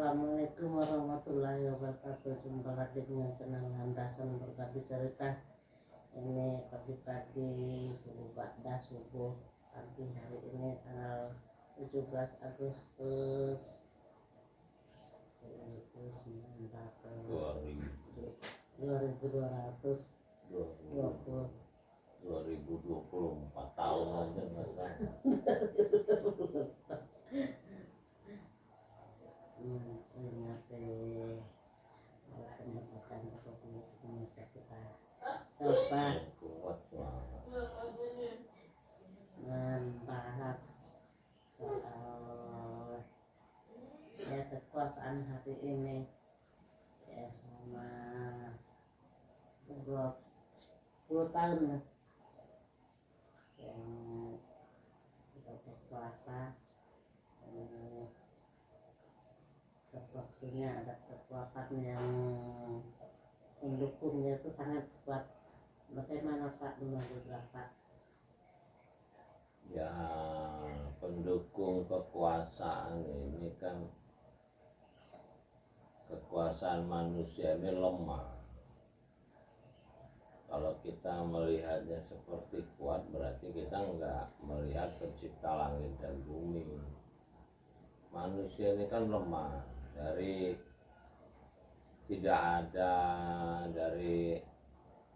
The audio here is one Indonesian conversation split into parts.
Assalamualaikum warahmatullahi wabarakatuh. Jumpa lagi dengan channel Landasan Berbagi Cerita. Ini pagi-pagi subuh pagi hari ini tanggal 17 Agustus 2024 tahun aja nggak tahu. Ingat pendapatan Indonesia kita coba Kuat banget. membahas soal kekuasaan hari ini selama 20 tahun yang sudah berkuasa. Sepertinya ada kekuatan yang mendukungnya itu sangat kuat. Bagaimana Pak menurut Bapak? Ya, pendukung kekuasaan ini kan kekuasaan manusia ini lemah. Kalau kita melihatnya seperti kuat, berarti kita nggak melihat pencipta langit dan bumi. Manusia ini kan lemah, dari tidak ada, dari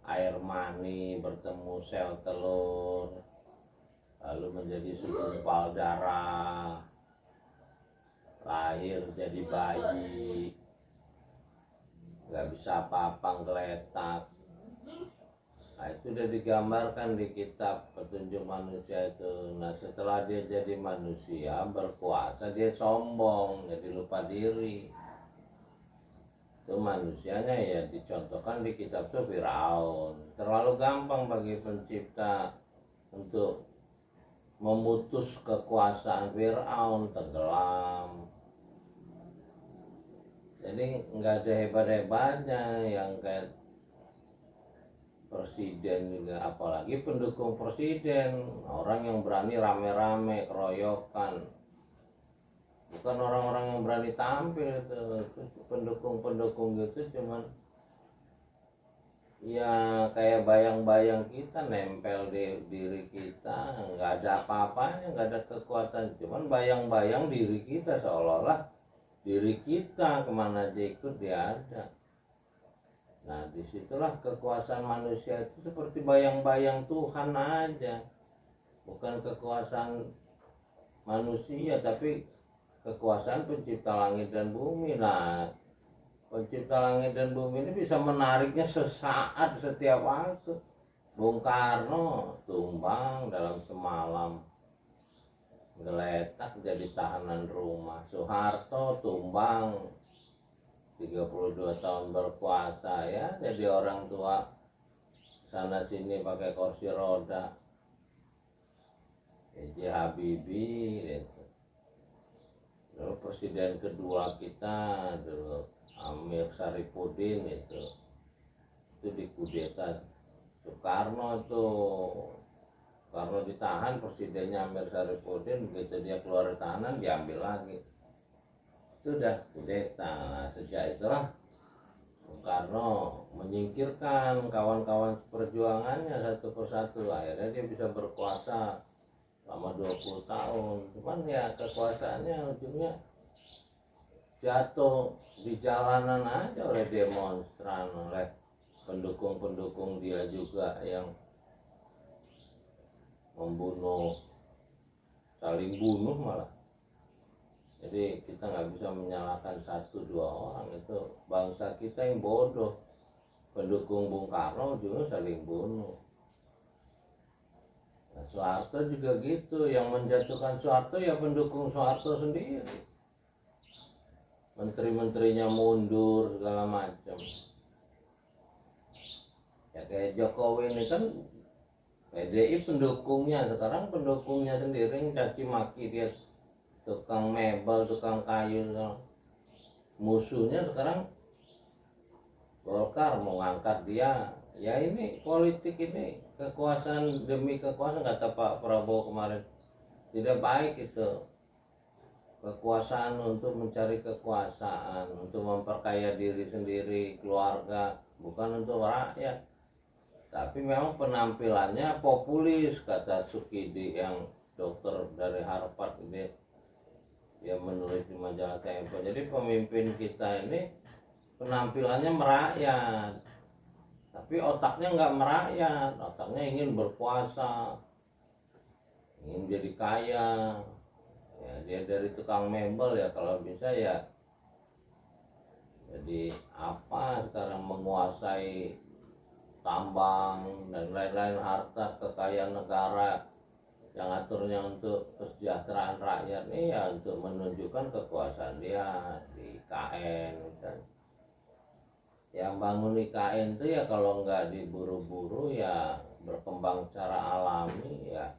air mani bertemu sel telur, lalu menjadi segumpal darah, lahir jadi bayi, nggak bisa apa-apa, ngeletak. Nah, itu udah digambarkan di kitab Petunjuk Manusia itu. Nah, setelah dia jadi manusia berkuasa, dia sombong, jadi lupa diri. Itu manusianya ya dicontohkan di kitab itu Firaun. Terlalu gampang bagi pencipta untuk memutus kekuasaan Firaun, tenggelam. Jadi nggak ada hebat-hebatnya yang kayak presiden juga, apalagi pendukung presiden, orang yang berani rame-rame keroyokan, bukan orang-orang yang berani tampil. Itu pendukung gitu cuman ya kayak bayang-bayang kita nempel di diri kita, nggak ada apa-apanya, nggak ada kekuatan, cuman bayang-bayang diri kita, seolah-olah diri kita kemana aja ikut dia ada. Nah, disitulah kekuasaan manusia itu seperti bayang-bayang Tuhan aja, bukan kekuasaan manusia, tapi kekuasaan pencipta langit dan bumi. Nah, pencipta langit dan bumi ini bisa menariknya sesaat, setiap waktu. Bung Karno tumbang dalam semalam, geletak jadi tahanan rumah. Soeharto tumbang 32 tahun berkuasa, ya jadi orang tua sana sini pakai kursi roda. B.J. Habibie gitu. Lalu presiden kedua kita dulu Amir Syarifuddin itu dikudeta Soekarno tuh. Soekarno ditahan, presidennya Amir Syarifuddin, begitu dia keluar tahanan diambil lagi. Sudah kudeta. Nah, sejak itulah Soekarno menyingkirkan kawan-kawan perjuangannya satu persatu. Akhirnya dia bisa berkuasa selama 20 tahun. Cuman ya kekuasaannya ujungnya jatuh di jalanan aja oleh demonstran, oleh pendukung-pendukung dia juga yang membunuh, saling bunuh malah. Jadi kita nggak bisa menyalahkan satu dua orang, itu bangsa kita yang bodoh. Pendukung Bung Karno juga saling bunuh. Nah, Soeharto juga gitu, yang menjatuhkan Soeharto ya pendukung Soeharto sendiri. Menteri-menterinya mundur segala macam. Ya kayak Jokowi ini kan PDI pendukungnya, sekarang pendukungnya sendiri caci maki dia, tukang mebel, tukang kayu. Musuhnya sekarang Golkar mau ngangkat dia. Ya ini politik ini, kekuasaan demi kekuasaan, kata Pak Prabowo kemarin, tidak baik itu. kekuasaan untuk mencari kekuasaan, untuk memperkaya diri sendiri, keluarga, bukan untuk rakyat. Tapi memang penampilannya populis, kata Sukidi yang dokter dari Harvard ini, dia menulis di majalah Tempo. Jadi pemimpin kita ini penampilannya merakyat, tapi otaknya nggak merakyat, otaknya ingin berkuasa, ingin jadi kaya. Ya, dia dari tukang mebel ya, kalau bisa ya jadi apa sekarang, menguasai tambang dan lain-lain harta kekayaan negara yang aturnya untuk kesejahteraan rakyat nih ya, untuk menunjukkan kekuasaan dia di IKN kan. Yang bangun IKN itu ya kalau nggak diburu-buru ya berkembang secara alami ya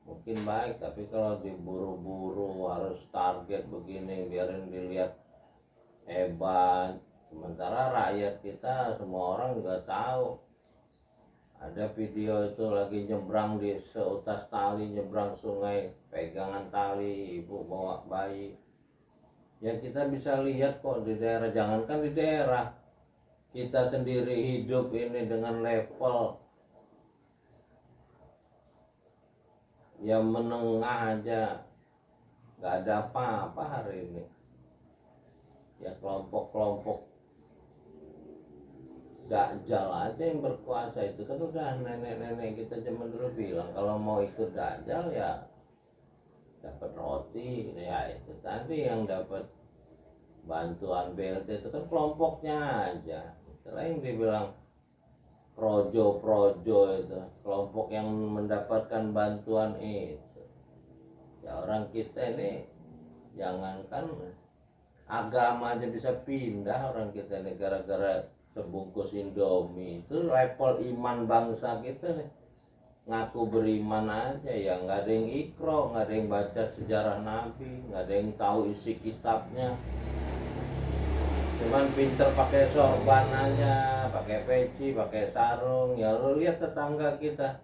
mungkin baik, tapi kalau diburu-buru harus target begini biarin dilihat hebat, sementara rakyat kita semua orang juga tahu. Ada video itu lagi nyebrang di seutas tali, nyebrang sungai, pegangan tali, ibu bawa bayi. Ya kita bisa lihat kok di daerah, jangankan di daerah, kita sendiri hidup ini dengan level yang menengah aja nggak ada apa-apa hari ini. Ya kelompok-kelompok Dajjal aja yang berkuasa, itu kan udah nenek-nenek kita zaman dulu bilang kalau mau ikut Dajjal ya dapat roti, ya itu tadi yang dapat bantuan BLT itu kan kelompoknya aja. Itulah yang dibilang projo-projo, itu kelompok yang mendapatkan bantuan itu. Ya orang kita ini jangankan agama aja bisa pindah orang kita ini gara-gara sebungkus Indomie. Itu level iman bangsa kita nih, ngaku beriman aja ya nggak ada yang ikro, nggak ada yang baca sejarah Nabi, nggak ada yang tahu isi kitabnya, cuman pinter pakai sorban aja, pakai peci, pakai sarung. Ya lu lihat tetangga kita,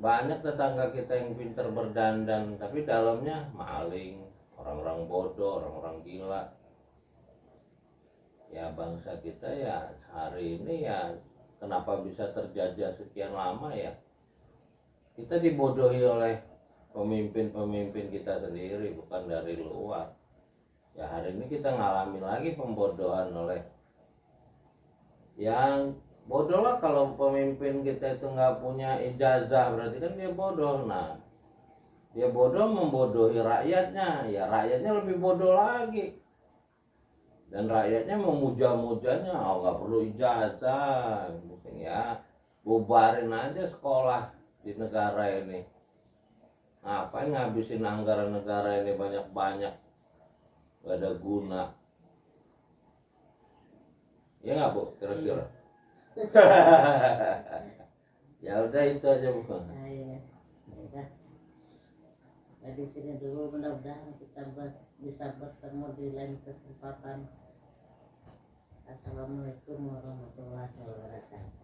banyak tetangga kita yang pinter berdandan tapi dalamnya maling, orang-orang bodoh, orang-orang gila. Ya bangsa kita ya hari ini ya kenapa bisa terjajah sekian lama ya, kita dibodohi oleh pemimpin-pemimpin kita sendiri, bukan dari luar. Ya hari ini kita ngalami lagi pembodohan oleh yang bodoh lah. Kalau pemimpin kita itu nggak punya ijazah berarti kan dia bodoh. Nah dia bodoh membodohi rakyatnya, ya rakyatnya lebih bodoh lagi, dan rakyatnya memuja-mujanya, oh nggak perlu ijazah mungkin ya, bubarin aja sekolah di negara ini, ngapain ngabisin anggaran negara ini banyak-banyak, gak ada guna. Ya nggak Bu, kira-kira? Ya udah itu aja Bu. Nah, ya. Udah. Nah, di sini dulu, mudah-mudahan kita bisa bertemu di lain kesempatan. Assalamualaikum warahmatullahi wabarakatuh.